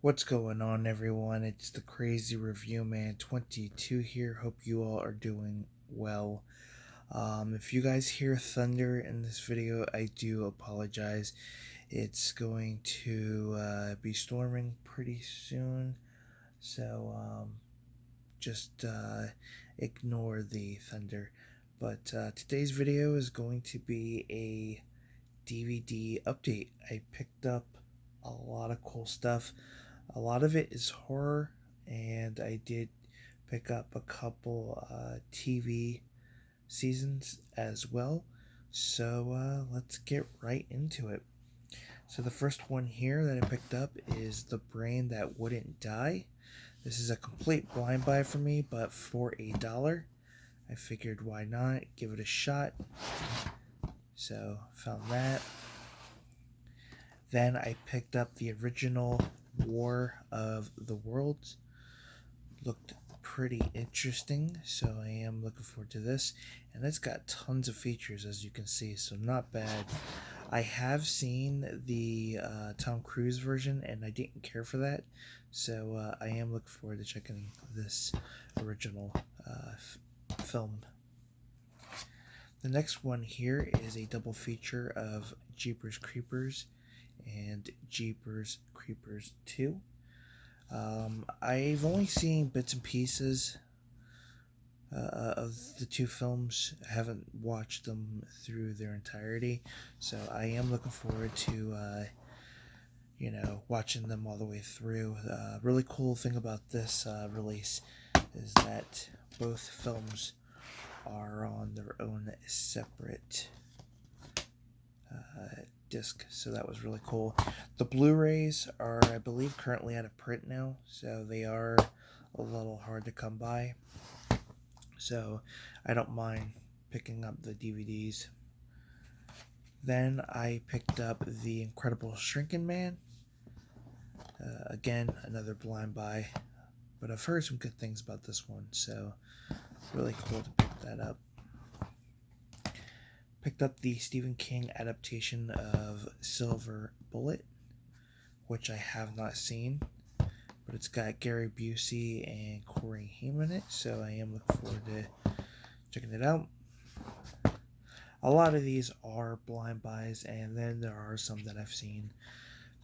What's going on, everyone? It's the Crazy Review Man 22 here. Hope you all are doing well. If you guys hear thunder in this video, I do apologize. It's going to be storming pretty soon, so just ignore the thunder. But today's video is going to be a DVD update. I picked up a lot of cool stuff. A lot of it is horror, and I did pick up a couple TV seasons as well. So let's get right into it. So the first one here that I picked up is The Brain That Wouldn't Die. This is a complete blind buy for me, but for $1, I figured why not give it a shot. So found that. Then I picked up the original War of the Worlds. Looked pretty interesting, so I am looking forward to this. And it's got tons of features, as you can see, so not bad. I have seen the Tom Cruise version, and I didn't care for that, so I am looking forward to checking this original film. The next one here is a double feature of Jeepers Creepers and Jeepers Creepers 2. I've only seen bits and pieces of the two films. I haven't watched them through their entirety, so I am looking forward to watching them all the way through. Really cool thing about this release is that both films are on their own separate disc, so that was really cool. The Blu-rays are, I believe, currently out of print now, so they are a little hard to come by, so I don't mind picking up the DVDs. Then I picked up The Incredible Shrinking Man. Again, another blind buy, but I've heard some good things about this one, so really cool to pick that up. Picked up the Stephen King adaptation of Silver Bullet, which I have not seen, but it's got Gary Busey and Corey Haim in it, so I am looking forward to checking it out. A lot of these are blind buys, and then there are some that I've seen.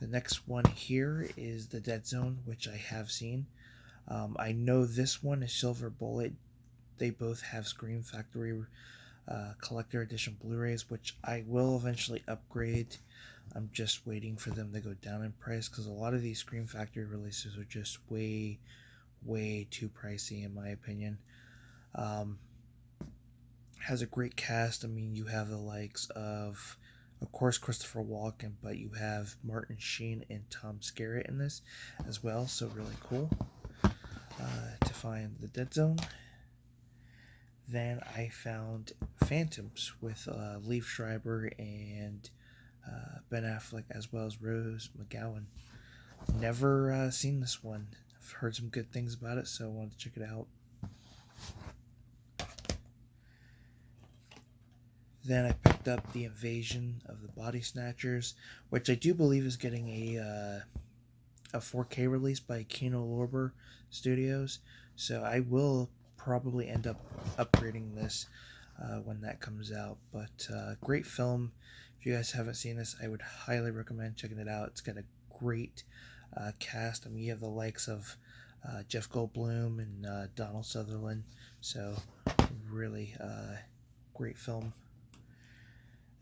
The next one here is The Dead Zone, which I have seen. I know this one is Silver Bullet. They both have Scream Factory collector edition Blu-rays, which I will eventually upgrade. I'm just waiting for them to go down in price, because a lot of these Scream Factory releases are just way too pricey in my opinion. Has a great cast. I mean, you have the likes of course, Christopher Walken, but you have Martin Sheen and Tom Skerritt in this as well, so really cool to find The Dead Zone. Then I found Phantoms with Liev Schreiber and Ben Affleck, as well as Rose McGowan. Never seen this one. I've heard some good things about it, so I wanted to check it out. Then I picked up The Invasion of the Body Snatchers, which I do believe is getting a 4K release by Kino Lorber Studios, so I will probably end up upgrading this when that comes out. But great film. If you guys haven't seen this, I would highly recommend checking it out. It's got a great cast. I mean, you have the likes of Jeff Goldblum and Donald Sutherland, so really great film.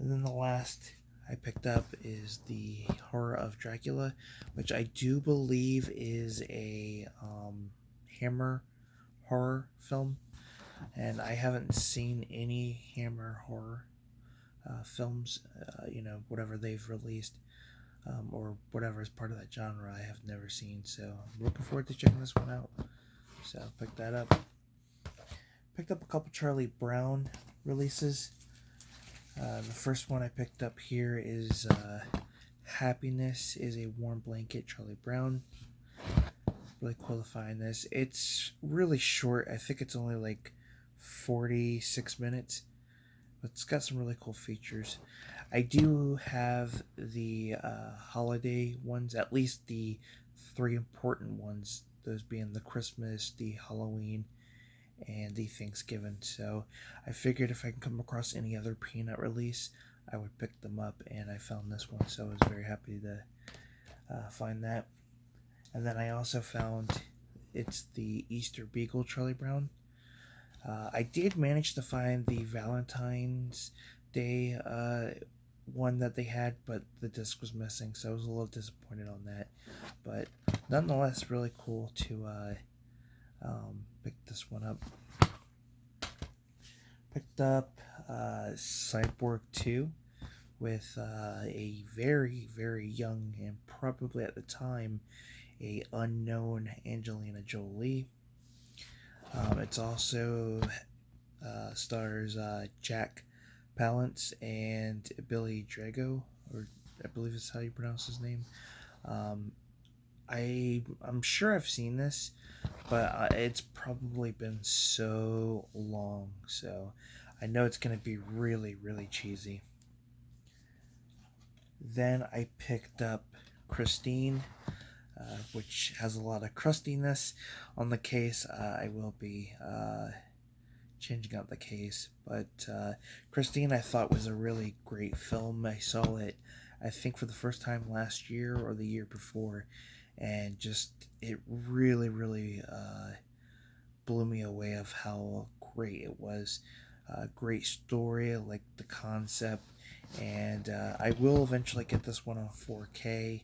And then the last I picked up is The Horror of Dracula, which I do believe is a Hammer horror film, and I haven't seen any Hammer horror films, whatever they've released, or whatever is part of that genre, I have never seen, so I'm looking forward to checking this one out. So picked that up. Picked up a couple Charlie Brown releases. The first one I picked up here is Happiness is a Warm Blanket, Charlie Brown. Really cool to find this. It's really short. I think it's only like 46 minutes, but it's got some really cool features. I do have the holiday ones, at least the three important ones, those being the Christmas, the Halloween, and the Thanksgiving. So I figured if I can come across any other Peanut release, I would pick them up, and I found this one, so I was very happy to find that. And then I also found it's the Easter Beagle Charlie Brown. I did manage to find the Valentine's Day one that they had, but the disc was missing, so I was a little disappointed on that. But nonetheless, really cool to pick this one up. Picked up Cyborg 2 with a very, very young and probably at the time a unknown Angelina Jolie. It's also stars Jack Palance and Billy Drago, or I believe is how you pronounce his name. I'm sure I've seen this, but it's probably been so long, so I know it's going to be really, really cheesy. Then I picked up Christine, which has a lot of crustiness on the case. I will be changing out the case, but Christine I thought was a really great film. I saw it, I think, for the first time last year or the year before, and just it really, really blew me away of how great it was. Great story, I like the concept, and I will eventually get this one on 4K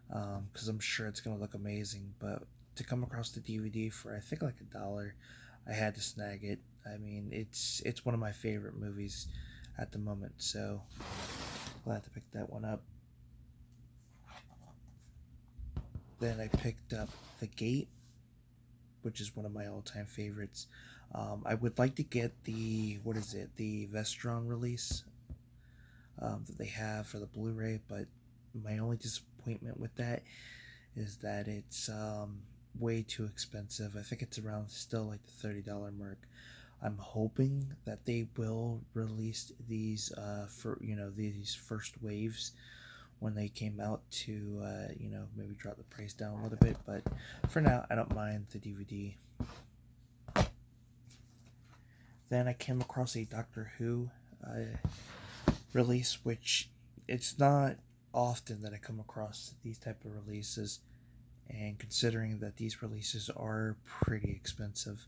because I'm sure it's going to look amazing. But to come across the DVD for I think like $1, I had to snag it. I mean, it's one of my favorite movies at the moment, so glad to pick that one up. Then I picked up The Gate, which is one of my all-time favorites. I would like to get the Vestron release that they have for the Blu-ray, but my only disappointment with that is that it's way too expensive. I think it's around still like the $30 mark. I'm hoping that they will release these for these first waves when they came out to maybe drop the price down a little bit, but for now I don't mind the DVD. Then I came across a Doctor Who release, which it's not often that I come across these type of releases, and considering that these releases are pretty expensive,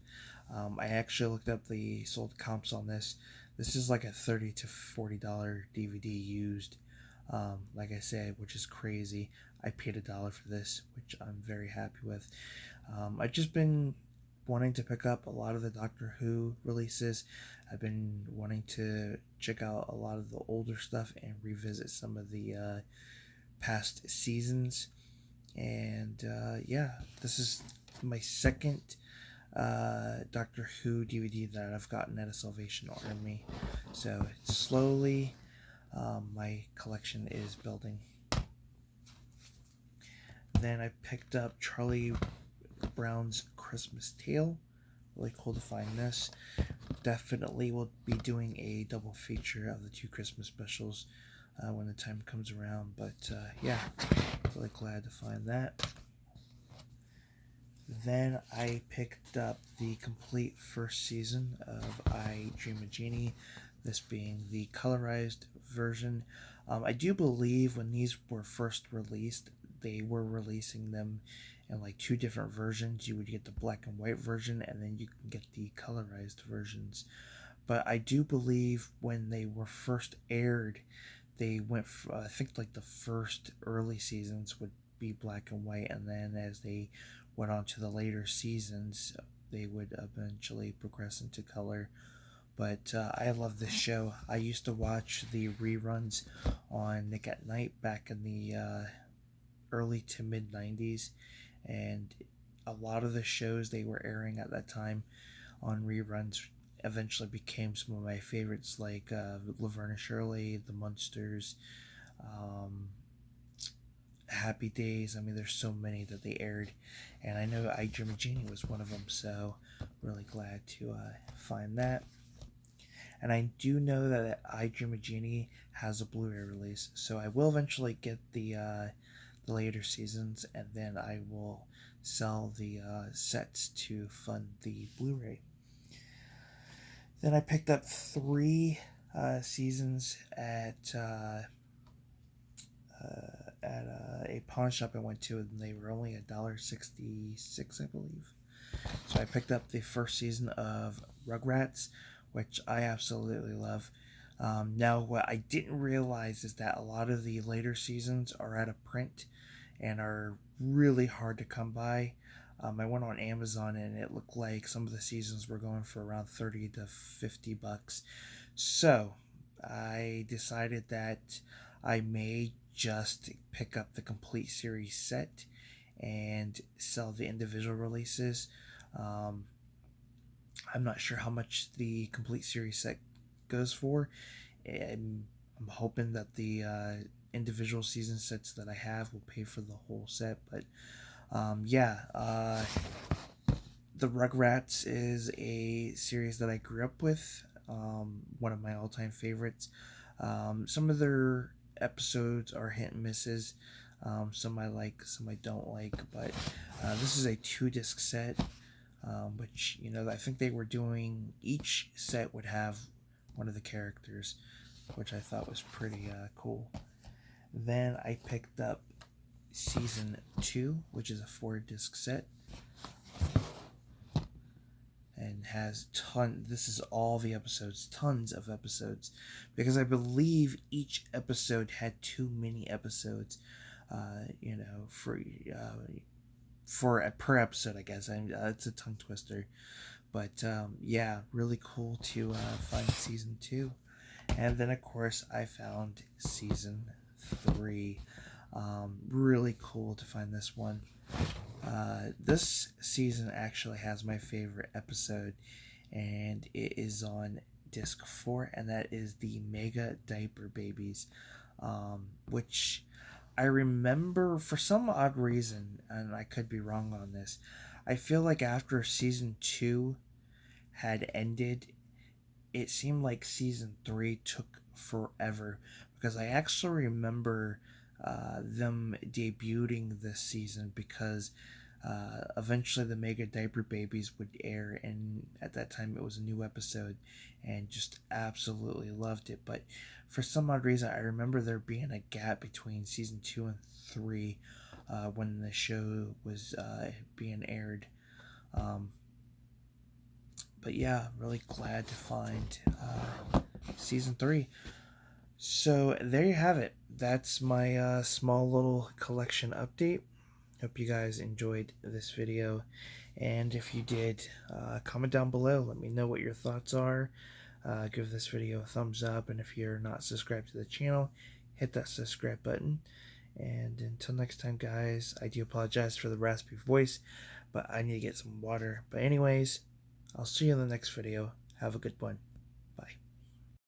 I actually looked up the sold comps on this. This is like a $30 to $40 DVD used, like I said, which is crazy. I paid $1 for this, which I'm very happy with. I've just been wanting to pick up a lot of the Doctor Who releases. I've been wanting to check out a lot of the older stuff and revisit some of the past seasons. And yeah, this is my second Doctor Who DVD that I've gotten at a Salvation Army. So slowly my collection is building. Then I picked up Charlie Brown's Christmas Tale. Really cool to find this. Definitely will be doing a double feature of the two Christmas specials when the time comes around. But yeah, really glad to find that. Then I picked up the complete first season of I Dream of Genie, this being the colorized version. I do believe when these were first released, they were releasing them in like two different versions. You would get the black and white version, and then you can get the colorized versions. But I do believe when they were first aired, they went for, I think like the first early seasons would be black and white, and then as they went on to the later seasons, they would eventually progress into color. But I love this show. I used to watch the reruns on Nick at Night back in the early to mid 90s, and a lot of the shows they were airing at that time on reruns eventually became some of my favorites, like Laverne and Shirley, The Munsters, Happy Days. I mean, there's so many that they aired, and I know I Dream of Genie was one of them, so really glad to find that. And I do know that I Dream of Genie has a Blu-ray release, so I will eventually get the the later seasons, and then I will sell the sets to fund the Blu-ray. Then I picked up 3 seasons at a pawn shop I went to, and they were only $1.66, I believe. So I picked up the first season of Rugrats, which I absolutely love. Now, what I didn't realize is that a lot of the later seasons are out of print and are really hard to come by. I went on Amazon and it looked like some of the seasons were going for around $30 to $50. So I decided that I may just pick up the complete series set and sell the individual releases. I'm not sure how much the complete series set goes for. I'm hoping that the individual season sets that I have will pay for the whole set. But the Rugrats is a series that I grew up with. One of my all-time favorites. Some of their episodes are hit and misses. Some I like, some I don't like. But this is a 2-disc set, which, I think they were doing, each set would have one of the characters, which I thought was pretty cool. Then I picked up season 2, which is a 4-disc set, and has this is all the episodes, tons of episodes, because I believe each episode had 2 mini episodes, for per episode, I guess. It's a tongue twister, but really cool to find season 2. And then of course I found season 3. Really cool to find this one. This season actually has my favorite episode, and it is on disc 4, and that is the Mega Diaper Babies, which I remember for some odd reason, and I could be wrong on this, I feel like after season 2 had ended, it seemed like season 3 took forever, because I actually remember them debuting this season, because eventually the Mega Diaper Babies would air, and at that time it was a new episode, and just absolutely loved it. But for some odd reason, I remember there being a gap between season 2 and 3 when the show was being aired. But yeah, really glad to find season 3. So there you have it. That's my small little collection update. Hope you guys enjoyed this video, and if you did, comment down below. Let me know what your thoughts are. Give this video a thumbs up, and if you're not subscribed to the channel, hit that subscribe button. And until next time, guys, I do apologize for the raspy voice, but I need to get some water. But anyways, I'll see you in the next video. Have a good one.